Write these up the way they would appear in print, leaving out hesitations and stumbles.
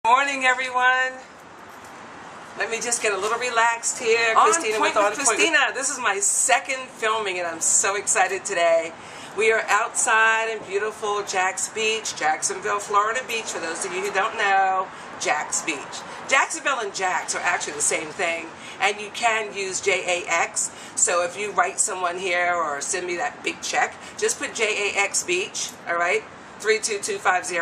Morning, everyone. Let me just get a little relaxed here. Cristina with Cristina. This is my second filming, and I'm so excited today. We are outside in beautiful Jax Beach, Jacksonville, Florida Beach. For those of you who don't know, Jax Beach. Jacksonville and Jax are actually the same thing, and you can use JAX. So if you write someone here or send me that big check, just put JAX Beach. All right, 32250.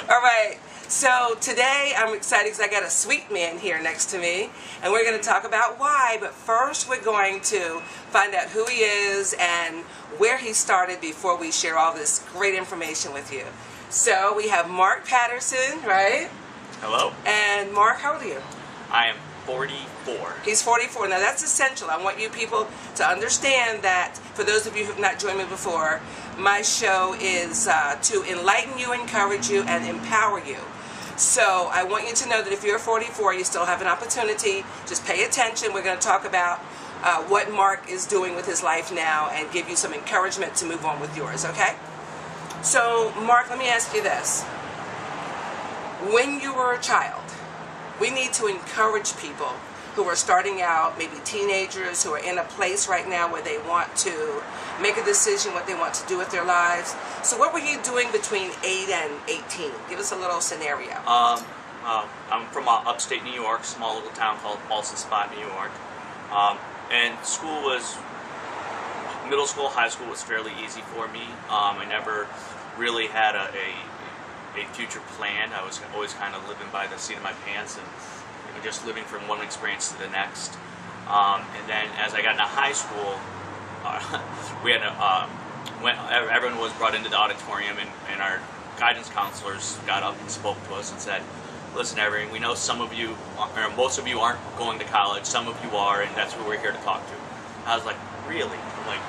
All right. So today I'm excited because I got a sweet man here next to me, and we're going to talk about why. But first we're going to find out who he is and where he started before we share all this great information with you. So we have Mark Patterson, right? Hello. And Mark, how old are you? I am 44. He's 44. Now that's essential. I want you people to understand that, for those of you who have not joined me before, my show is to enlighten you, encourage you, and empower you. So I want you to know that if you're 44, you still have an opportunity. Just pay attention. We're going to talk about what Mark is doing with his life now and give you some encouragement to move on with yours, okay? So, Mark, let me ask you this. When you were a child, we need to encourage people who are starting out, maybe teenagers who are in a place right now where they want to make a decision what they want to do with their lives. So what were you doing between 8 and 18? Give us a little scenario. I'm from upstate New York, small little town called Ballston Spot, New York. And middle school, high school was fairly easy for me. I never really had a future plan. I was always kind of living by the seat of my pants and just living from one experience to the next. And then as I got into high school, we had everyone was brought into the auditorium, and our guidance counselors got up and spoke to us and said, "Listen, everyone, we know some of you, or most of you, aren't going to college. Some of you are, and that's who we're here to talk to." I was like, "Really?" I'm like,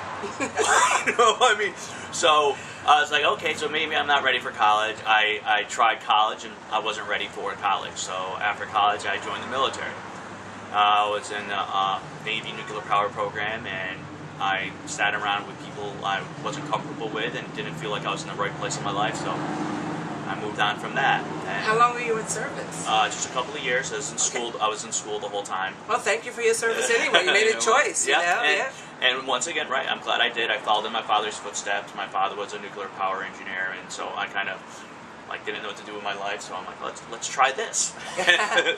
you know, I mean, so I was like, okay, so maybe I'm not ready for college. I tried college, and I wasn't ready for college. So after college, I joined the military. I was in the Navy nuclear power program, and I sat around with people I wasn't comfortable with and didn't feel like I was in the right place in my life, so I moved on from that. And how long were you in service? Just a couple of years. I was in school. I was in school the whole time. Well, thank you for your service anyway. You made a choice, yeah, you know? And once again, right, I'm glad I did. I followed in my father's footsteps. My father was a nuclear power engineer, and so I kind of didn't know what to do with my life, so I'm like, let's try this.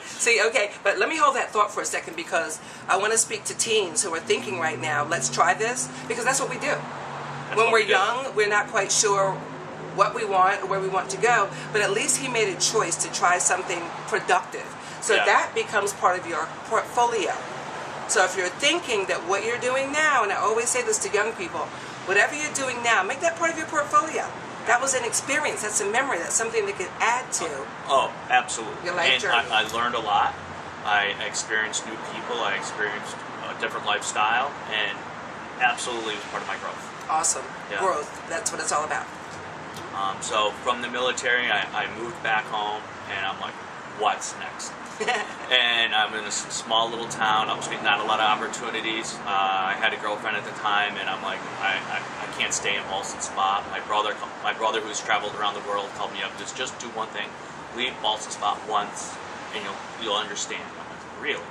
See, okay, but let me hold that thought for a second, because I want to speak to teens who are thinking right now, let's try this, because that's what we do. When we're young, we're not quite sure what we want or where we want to go, but at least he made a choice to try something productive. So that becomes part of your portfolio. So if you're thinking that what you're doing now, and I always say this to young people, whatever you're doing now, make that part of your portfolio. That was an experience, that's a memory, that's something that can add to. Oh, absolutely. Your life journey. I learned a lot. I experienced new people, I experienced a different lifestyle, and absolutely it was part of my growth. Awesome. Yeah. Growth, that's what it's all about. So from the military, I moved back home, and I'm like, what's next? And I'm in a small little town, upstate, not a lot of opportunities. I had a girlfriend at the time, and I'm like, I can't stay in Ballston Spot. My brother who's traveled around the world called me up, just do one thing, leave Ballston Spot once, and you'll understand. I'm like, really?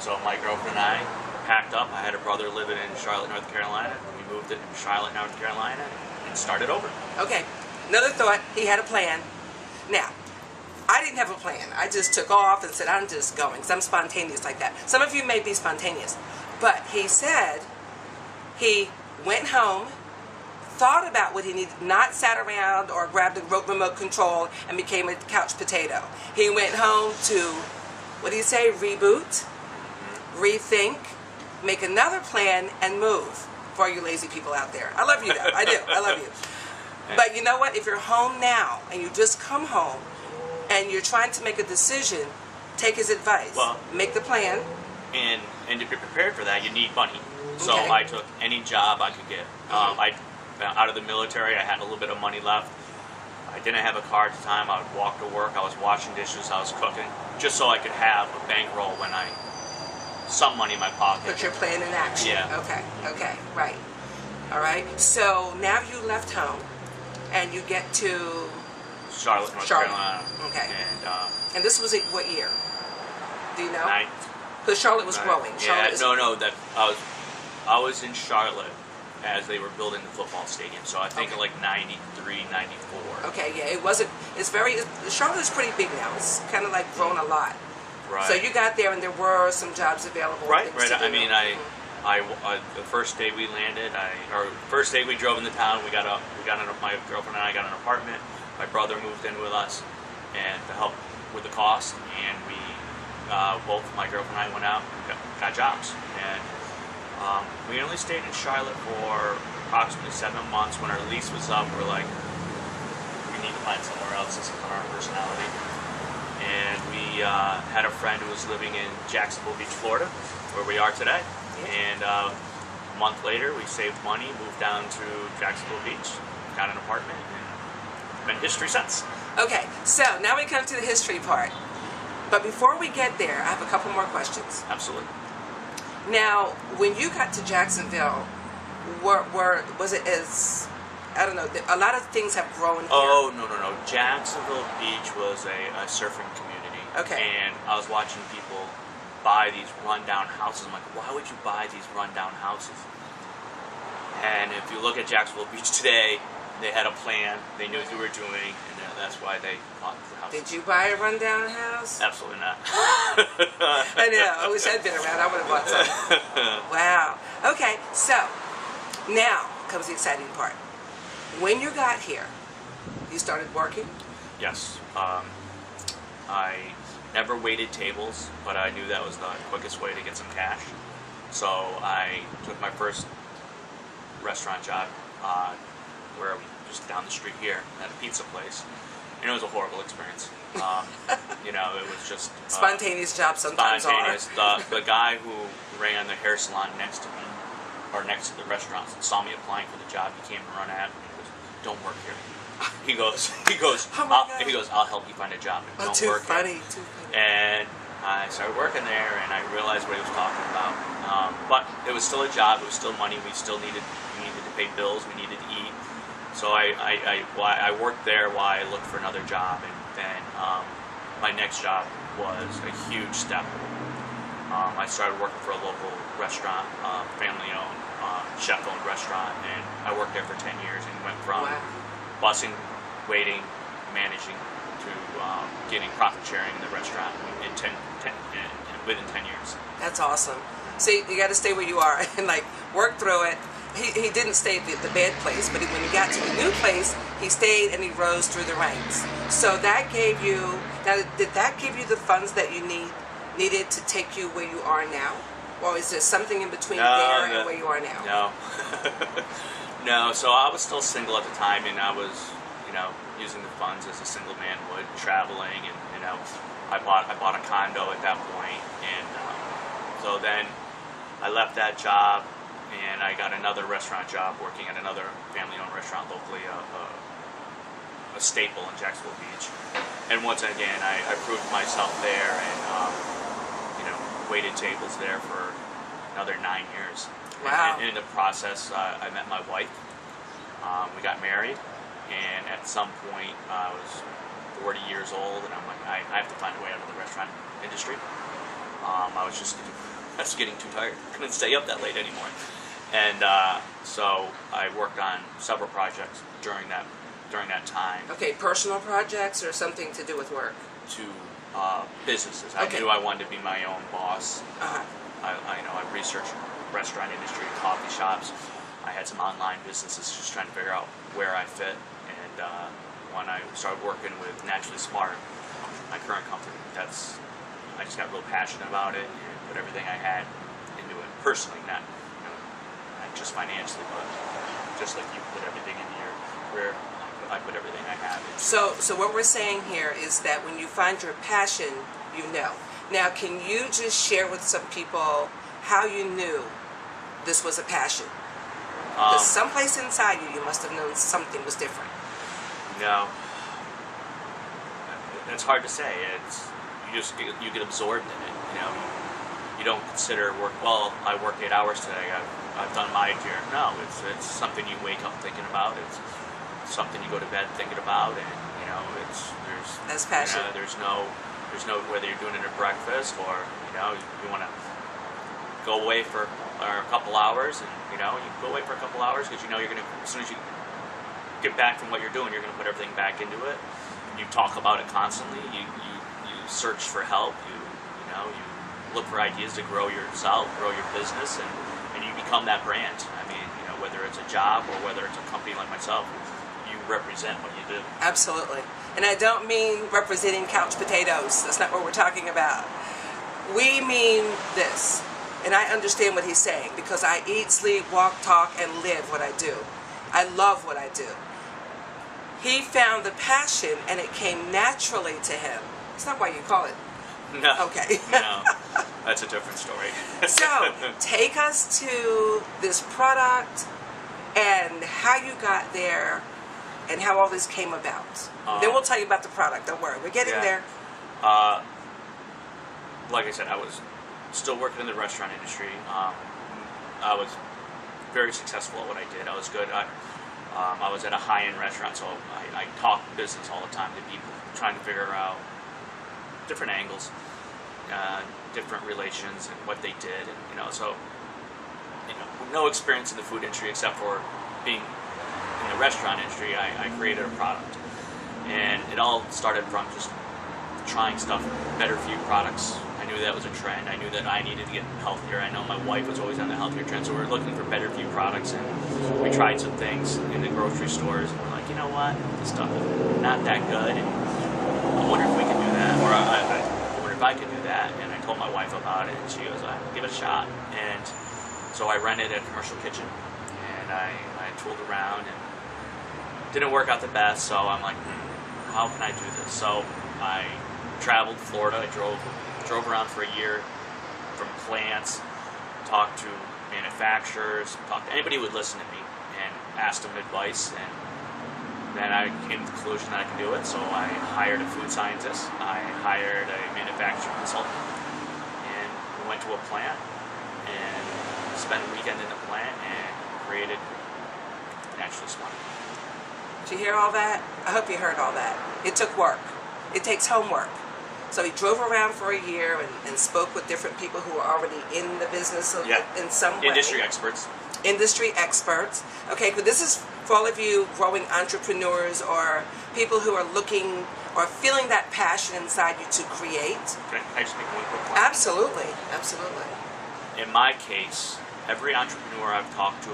So my girlfriend and I packed up. I had a brother living in Charlotte, North Carolina. We moved to Charlotte, North Carolina, and started over. Okay, another thought, he had a plan. Now, I didn't have a plan. I just took off and said, I'm just going, because I'm spontaneous like that. Some of you may be spontaneous. But he said he went home, thought about what he needed, not sat around or grabbed a remote control and became a couch potato. He went home to, what do you say, reboot, rethink, make another plan, and move. For all you lazy people out there. I love you though. I do. I love you. But you know what? If you're home now and you just come home, and you're trying to make a decision, take his advice. Well, make the plan. And if you're prepared for that, you need money. So Okay. I took any job I could get. Out of the military, I had a little bit of money left. I didn't have a car at the time. I would walk to work. I was washing dishes. I was cooking, just so I could have a bankroll when some money in my pocket. Put your plan in action. Yeah. Okay, right. All right. So now you left home, and you get to Charlotte, North Carolina. Okay. And this was what year? Do you know? Ninth. Because Charlotte was growing. Yeah, Charlotte no. That I was in Charlotte as they were building the football stadium. So I think like 93, 94. Okay, yeah, it wasn't. Charlotte is pretty big now. It's kind of like grown a lot. Right. So you got there and there were some jobs available. Right. I mean, the first day we landed, first day we drove into town, my girlfriend and I got an apartment. My brother moved in with us, and to help with the cost, and we both my girlfriend and I went out and got jobs, and we only stayed in Charlotte for approximately 7 months. When our lease was up, we're like, we need to find somewhere else. This is our personality. And we had a friend who was living in Jacksonville Beach, Florida, where we are today. And a month later, we saved money, moved down to Jacksonville Beach, got an apartment, and been history since. Okay, so now we come to the history part. But before we get there, I have a couple more questions. Absolutely. Now, when you got to Jacksonville, was it as, I don't know, a lot of things have grown here. Oh, no. Jacksonville Beach was a surfing community. Okay. And I was watching people buy these rundown houses. I'm like, why would you buy these rundown houses? And if you look at Jacksonville Beach today, they had a plan. They knew what they were doing, and that's why they bought the houses. Did you buy a rundown house? Absolutely not. I know. I wish I'd been around. I would have bought some. Wow. Okay, so now comes the exciting part. When you got here, you started working? Yes. I never waited tables, but I knew that was the quickest way to get some cash. So I took my first restaurant job where we just down the street here at a pizza place, and it was a horrible experience. It was just spontaneous jobs sometimes spontaneous. The guy who ran the hair salon next to me, or next to the restaurant, saw me applying for the job. He came and run at me. He goes, "Don't work here." He goes, "I'll help you find a job. Don't work here." Too funny. And I started working there, and I realized what he was talking about. But it was still a job. It was still money. We needed to pay bills. We needed to eat. So I worked there while I looked for another job, and then my next job was a huge step. I started working for a local restaurant, family-owned, chef-owned restaurant, and I worked there for 10 years and went from busing, waiting, managing, to getting profit sharing in the restaurant within 10 years. That's awesome. See, you got to stay where you are and work through it. He didn't stay at the bad place, but when he got to the new place, he stayed and he rose through the ranks. So that gave you, did that give you the funds that you needed to take you where you are now? Or is there something in between there and where you are now? No. No, so I was still single at the time, and I was, using the funds as a single man would, traveling, and, I bought a condo at that point, and so then I left that job, and I got another restaurant job working at another family-owned restaurant locally, a staple in Jacksonville Beach. And once again, I proved myself there, and waited tables there for another 9 years. Wow. And in the process, I met my wife. We got married, and at some point, I was 40 years old, and I'm like, I have to find a way out of the restaurant industry. I was getting too tired. Couldn't stay up that late anymore. And so I worked on several projects during that time. Okay, personal projects or something to do with work? To businesses. I knew I wanted to be my own boss. I researched restaurant industry, coffee shops. I had some online businesses, just trying to figure out where I fit. And when I started working with Naturally Smart, my current company, I just got real passionate about it and put everything I had into it personally, not just financially, but just like you put everything into your career, I put everything I have into. So what we're saying here is that when you find your passion, you know. Now, can you just share with some people how you knew this was a passion? Because someplace inside you must have known something was different. No, it's hard to say. You get absorbed in it. You don't consider work. Well, I work 8 hours today. I've done my year. No, it's something you wake up thinking about. It's something you go to bed thinking about, and You know, that's passion. There's no whether you're doing it at breakfast or you want to go away for a couple hours, and you go away for a couple hours because you're gonna, as soon as you get back from what you're doing, you're gonna put everything back into it. You talk about it constantly. You search for help. You look for ideas to grow yourself, grow your business, and you become that brand. I mean, whether it's a job or whether it's a company like myself, you represent what you do. Absolutely. And I don't mean representing couch potatoes. That's not what we're talking about. We mean this. And I understand what he's saying because I eat, sleep, walk, talk, and live what I do. I love what I do. He found the passion and it came naturally to him. It's not why you call it. No. Okay. No. That's a different story. So, take us to this product and how you got there and how all this came about. Then we'll tell you about the product. Don't worry, we're getting there. Like I said, I was still working in the restaurant industry. I was very successful at what I did. I was good. I was at a high-end restaurant, so I talked business all the time to people, trying to figure out different angles, different relations, and what they did, and so no experience in the food industry except for being in the restaurant industry. I created a product, and it all started from just trying stuff, better for you products. I knew that was a trend. I knew that I needed to get healthier. I know my wife was always on the healthier trend, so we were looking for better for you products, and we tried some things in the grocery stores, and we're like, you know what, this stuff is not that good, and I wonder if we could do that, or I wonder if I could do that. And I told my wife about it, and she was like, give it a shot. And so I rented a commercial kitchen, and I tooled around, and it didn't work out the best, so I'm like, how can I do this? So I traveled to Florida. I drove around for a year, from plants, talked to manufacturers, talked to anybody who would listen to me, and asked them advice, and then I came to the conclusion that I could do it, so I hired a food scientist, I hired a manufacturing consultant, and we went to a plant, and spent a weekend in the plant, and created Naturally Smart. Did you hear all that? I hope you heard all that. It took work. It takes homework. So he drove around for a year and spoke with different people who were already in the business in some way. Industry experts. Industry experts. Okay, but this is for all of you growing entrepreneurs or people who are looking or feeling that passion inside you to create. Can I just make one quick point? Absolutely, absolutely. In my case, every entrepreneur I've talked to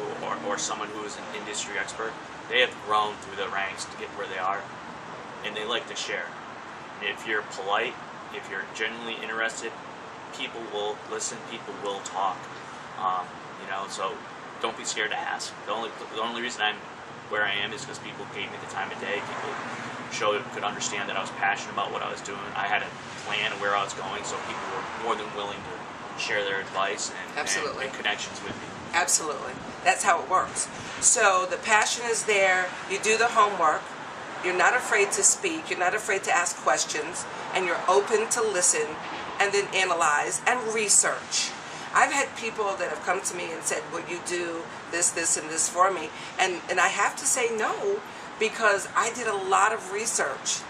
or someone who is an industry expert, they have grown through the ranks to get where they are, and they like to share. If you're polite, if you're genuinely interested, people will listen, people will talk. So don't be scared to ask. The only reason I'm where I am is because people gave me the time of day. People could understand that I was passionate about what I was doing. I had a plan of where I was going, so people were more than willing to share their advice and connections with me. Absolutely. That's how it works. So the passion is there. You do the homework. You're not afraid to speak. You're not afraid to ask questions. And you're open to listen and then analyze and research. I've had people that have come to me and said, will you do this, this, and this for me? And I have to say no, because I did a lot of research.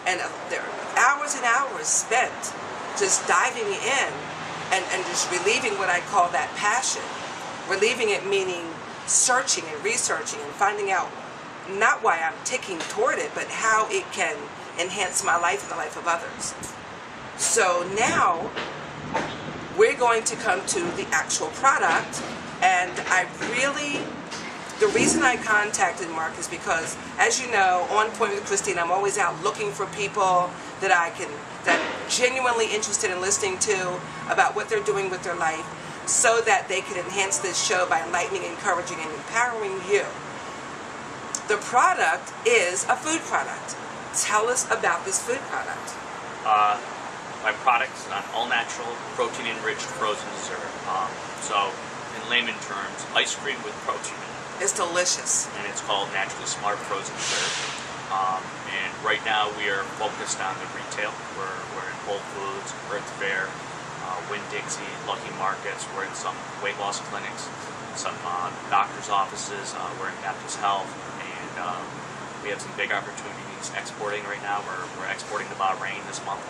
And there are hours and hours spent just diving in and just relieving what I call that passion. Relieving it meaning searching and researching and finding out not why I'm ticking toward it, but how it can enhance my life and the life of others. So now we're going to come to the actual product, and the reason I contacted Mark is because, as you know, on Point with Cristina, I'm always out looking for people that I'm genuinely interested in listening to about what they're doing with their life, so that they can enhance this show by enlightening, encouraging, and empowering you. The product is a food product. Tell us about this food product. My product is an all-natural, protein-enriched frozen dessert. So, in layman terms, ice cream with protein in it. It's delicious. And it's called Naturally Smart Frozen Dessert. And right now we are focused on the retail. We're in Whole Foods, Earth Fare, Winn-Dixie, Lucky Markets. We're in some weight loss clinics, some doctor's offices. We're in Baptist Health, and We have some big opportunities exporting right now. We're exporting to Bahrain this month.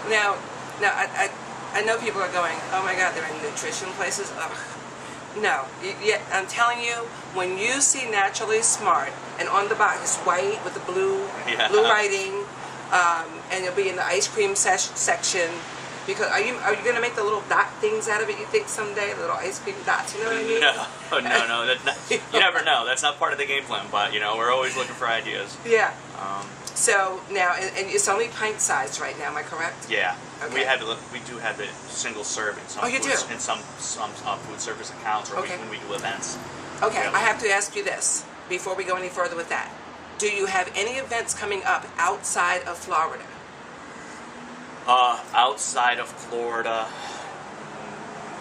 Now I know people are going, oh my God, they're in nutrition places. Ugh. No, yeah, I'm telling you, when you see Naturally Smart, and on the box it's white with the blue writing, and it'll be in the ice cream section. Because are you going to make the little dot things out of it? You think someday, little ice cream dots? You know what I mean? No. You never know. That's not part of the game plan. But we're always looking for ideas. Yeah. So now, and it's only pint size right now. Am I correct? Yeah. Okay. We do have the single serve in some you do? in some food service accounts, or when we do events. Okay. I have to ask you this before we go any further with that. Do you have any events coming up outside of Florida? Outside of Florida,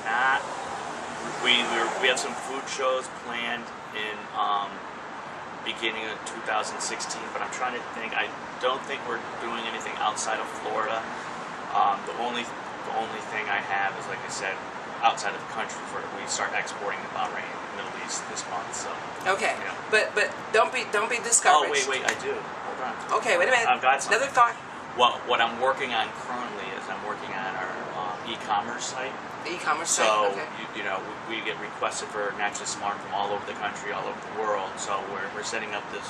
not. We have some food shows planned in beginning of 2016, but I'm trying to think. I don't think we're doing anything outside of Florida. The only thing I have is, like I said, outside of the country. We start exporting to Bahrain, Middle East this month. So okay, but don't be discouraged. Oh wait, I do. Hold on. Okay, wait a minute. I've got something. Another thought. Well, what I'm working on currently is I'm working on our e-commerce site. The e-commerce site. So okay. we get requested for Naturally Smart from all over the country, all over the world. So we're setting up this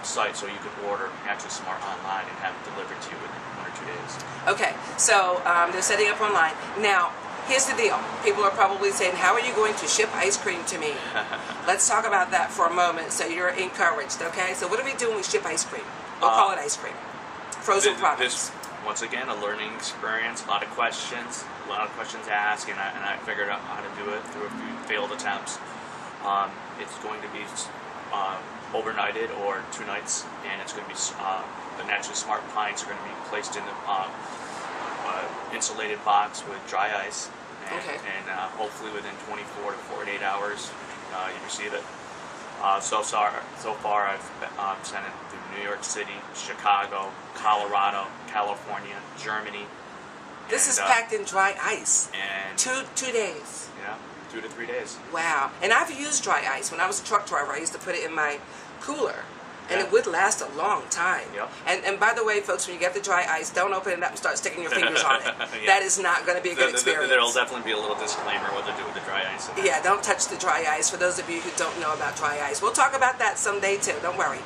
site so you can order Naturally Smart online and have it delivered to you within 1 or 2 days. Okay, so they're setting up online. Now, here's the deal. People are probably saying, how are you going to ship ice cream to me? Let's talk about that for a moment so you're encouraged, okay? So what are we doing with ship ice cream? We'll call it ice cream. Frozen products. Once again, a learning experience, a lot of questions asked, and I figured out how to do it through a few failed attempts. It's going to be overnighted or 2 nights, and it's going to be the Naturally Smart pints are going to be placed in the insulated box with dry ice, and hopefully within 24 to 48 hours you receive it. So far I've sent it through New York City, Chicago, Colorado, California, Germany. This is packed in dry ice. And 2 days. Yeah, 2 to 3 days. Wow. And I've used dry ice. When I was a truck driver, I used to put it in my cooler. And it would last a long time. Yep. And by the way, folks, when you get the dry ice, don't open it up and start sticking your fingers on it. That is not going to be a good experience. There'll definitely be a little disclaimer what to do with the dry ice. Yeah, don't touch the dry ice, for those of you who don't know about dry ice. We'll talk about that someday too, don't worry.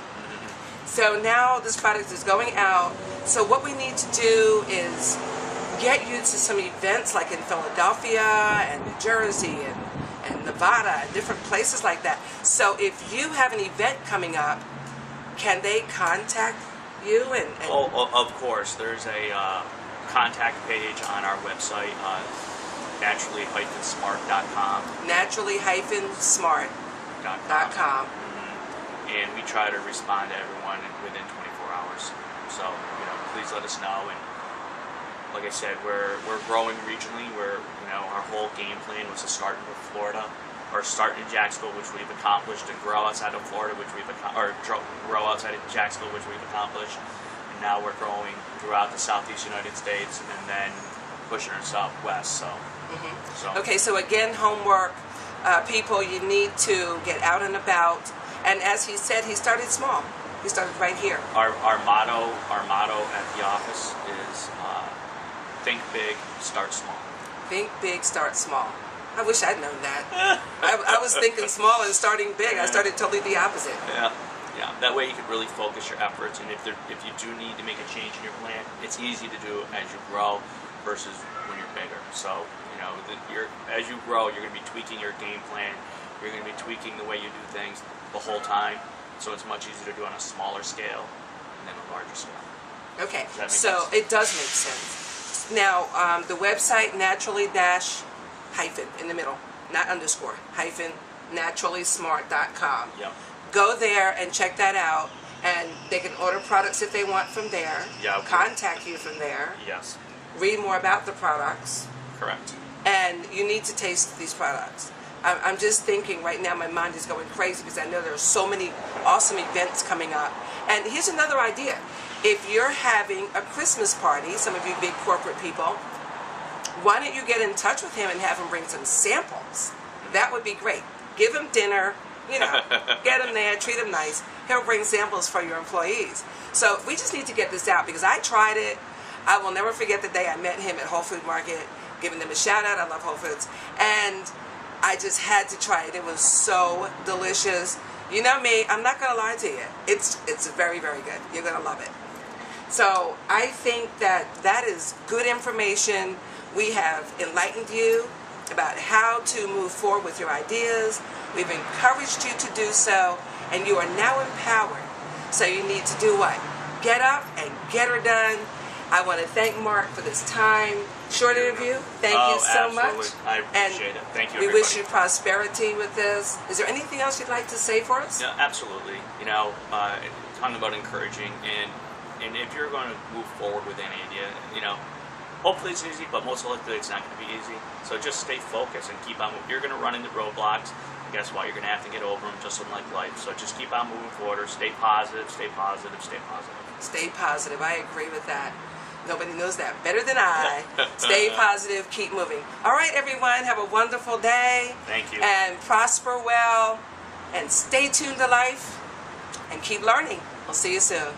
So now this product is going out. So what we need to do is get you to some events like in Philadelphia and New Jersey and Nevada and different places like that. So if you have an event coming up, can they contact you? Oh, of course. There's a contact page on our website, naturally-smart.com. Naturally-smart.com. And we try to respond to everyone within 24 hours. So, please let us know. And like I said, we're growing regionally. Our whole game plan was to start in Florida, or start in Jacksonville, which we've accomplished, and grow outside of Florida, which grow outside of Jacksonville, which we've accomplished. And now we're growing throughout the Southeast United States, and then pushing our Southwest. Okay, so again, homework, people, you need to get out and about. And as he said, he started small. He started right here. Our motto at the office is think big, start small. Think big, start small. I wish I'd known that. I was thinking small and starting big. I started totally the opposite. Yeah. That way you can really focus your efforts, and if you do need to make a change in your plan, it's easy to do as you grow versus when you're bigger. So, as you grow, you're going to be tweaking your game plan. You're going to be tweaking the way you do things the whole time. So it's much easier to do on a smaller scale than a larger scale. Okay, so it does make sense. Now, the website, naturally-hyphen in the middle, not underscore, hyphen, naturallysmart.com. Yep. Go there and check that out, and they can order products if they want from there. Yeah. Okay. Contact you from there. Yes. Read more about the products. Correct. And you need to taste these products. I'm just thinking right now, my mind is going crazy because I know there are so many awesome events coming up. And here's another idea. If you're having a Christmas party, some of you big corporate people, why don't you get in touch with him and have him bring some samples? That would be great. Give him dinner, you know, get him there, treat him nice. He'll bring samples for your employees. So we just need to get this out because I tried it. I will never forget the day I met him at Whole Food Market, giving them a shout out. I love Whole Foods. And I just had to try it. It was so delicious. You know me, I'm not going to lie to you. It's very, very good. You're going to love it. So I think that that is good information. We have enlightened you about how to move forward with your ideas. We've encouraged you to do so, and you are now empowered. So you need to do what? Get up and get her done. I want to thank Mark for this time. Short interview. Thank you so much. I appreciate it. Thank you, we everybody. wish you prosperity with this. Is there anything else you'd like to say for us? Yeah, absolutely. You know, talking about encouraging, and if you're going to move forward with any idea, you know, hopefully it's easy, but most likely it's not going to be easy. So just stay focused and keep on moving. You're going to run into roadblocks. Guess what? You're going to have to get over them, just like life. So just keep on moving forward. Stay positive, stay positive, stay positive. Stay positive. I agree with that. Nobody knows that better than I. Stay positive, keep moving. All right, everyone, have a wonderful day. Thank you. And prosper well, and stay tuned to life, and keep learning. We'll see you soon.